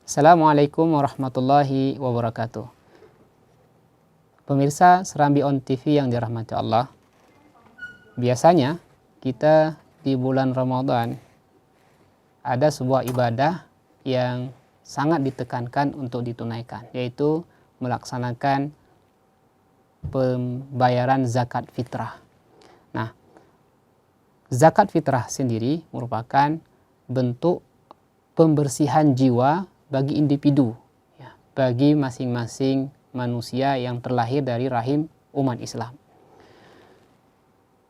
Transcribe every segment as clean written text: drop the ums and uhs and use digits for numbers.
Assalamualaikum warahmatullahi wabarakatuh. Pemirsa Serambi On TV yang dirahmati Allah, biasanya kita di bulan Ramadan ada sebuah ibadah yang sangat ditekankan untuk ditunaikan, yaitu melaksanakan pembayaran zakat fitrah. Nah, zakat fitrah sendiri merupakan bentuk pembersihan jiwa bagi individu, ya, bagi masing-masing manusia yang terlahir dari rahim umat Islam.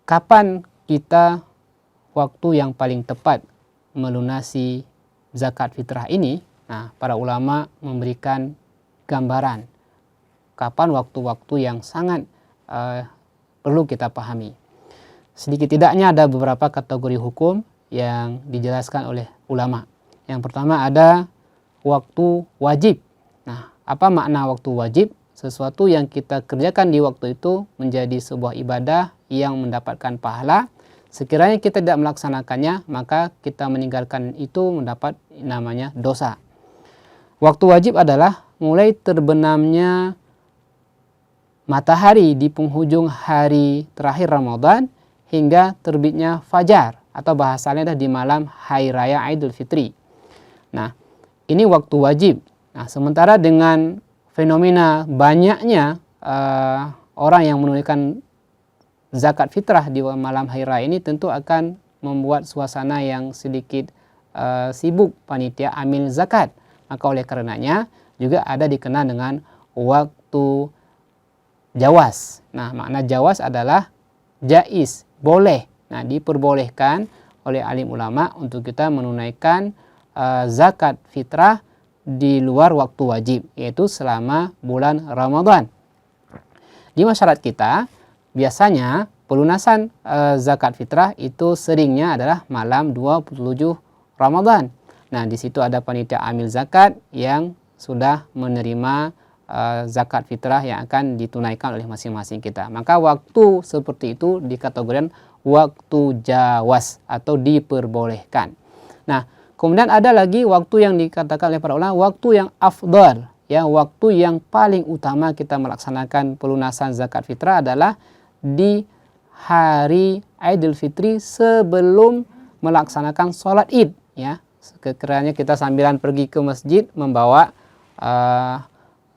Kapan kita waktu yang paling tepat melunasi zakat fitrah ini? Nah, para ulama memberikan gambaran kapan waktu-waktu yang sangat perlu kita pahami. Sedikit tidaknya ada beberapa kategori hukum yang dijelaskan oleh ulama. Yang pertama ada waktu wajib. Nah, apa makna waktu wajib? Sesuatu yang kita kerjakan di waktu itu menjadi sebuah ibadah yang mendapatkan pahala. Sekiranya kita tidak melaksanakannya, maka kita meninggalkan itu mendapat namanya dosa. Waktu wajib adalah mulai terbenamnya matahari di penghujung hari terakhir Ramadan hingga terbitnya fajar, atau bahasanya adalah di malam hari raya Idul Fitri. Nah, ini waktu wajib. Nah, sementara dengan fenomena banyaknya orang yang menunaikan zakat fitrah di malam hari raya ini tentu akan membuat suasana yang sedikit sibuk panitia amil zakat. Maka oleh karenanya juga ada dikenal dengan waktu jawas. Nah, makna jawas adalah jaiz, boleh. Nah, diperbolehkan oleh alim ulama untuk kita menunaikan zakat fitrah di luar waktu wajib, yaitu selama bulan Ramadan. Di masyarakat kita biasanya pelunasan zakat fitrah itu seringnya adalah malam 27 Ramadan. Nah, di situ ada panitia amil zakat yang sudah menerima zakat fitrah yang akan ditunaikan oleh masing-masing kita. Maka waktu seperti itu dikategorikan waktu jawas atau diperbolehkan. Nah, kemudian ada lagi waktu yang dikatakan oleh para ulama waktu yang afdal, ya, waktu yang paling utama kita melaksanakan pelunasan zakat fitrah adalah di hari Idul Fitri sebelum melaksanakan sholat Id, ya. Sekiranya kita sambilan pergi ke masjid membawa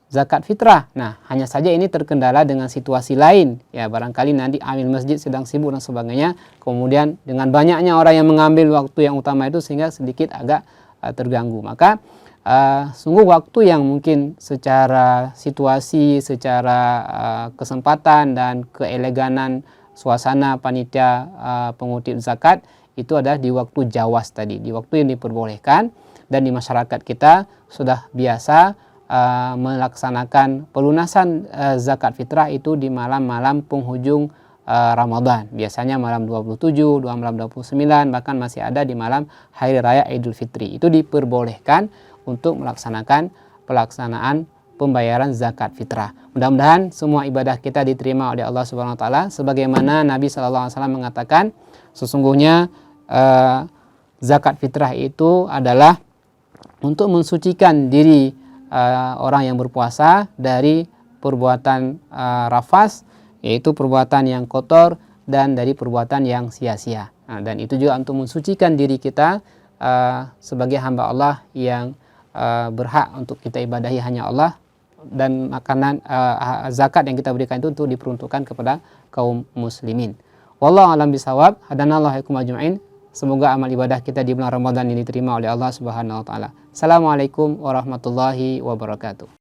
zakat fitrah. Nah, hanya saja ini terkendala dengan situasi lain. Ya, barangkali nanti amil masjid sedang sibuk dan sebagainya. Kemudian dengan banyaknya orang yang mengambil waktu yang utama itu sehingga sedikit agak terganggu. Maka sungguh waktu yang mungkin secara situasi, secara kesempatan dan keeleganan suasana panitia pengutip zakat itu adalah di waktu jawas tadi, di waktu yang diperbolehkan, dan di masyarakat kita sudah biasa melaksanakan pelunasan zakat fitrah itu di malam-malam penghujung Ramadan. Biasanya malam 27, malam 29, bahkan masih ada di malam hari raya Idul Fitri. Itu diperbolehkan untuk melaksanakan pelaksanaan pembayaran zakat fitrah. Mudah-mudahan semua ibadah kita diterima oleh Allah Subhanahu wa taala sebagaimana Nabi sallallahu alaihi wasallam mengatakan, sesungguhnya zakat fitrah itu adalah untuk mensucikan diri orang yang berpuasa dari perbuatan rafas, yaitu perbuatan yang kotor, dan dari perbuatan yang sia-sia. Nah, dan itu juga untuk mensucikan diri kita sebagai hamba Allah yang berhak untuk kita ibadahi hanya Allah, dan makanan zakat yang kita berikan itu untuk diperuntukkan kepada kaum muslimin. Wallahu a'lam bishawab. Hadanallahu ikum ajma'in. Semoga amal ibadah kita di bulan Ramadan ini diterima oleh Allah Subhanahu wa taala. Assalamualaikum warahmatullahi wabarakatuh.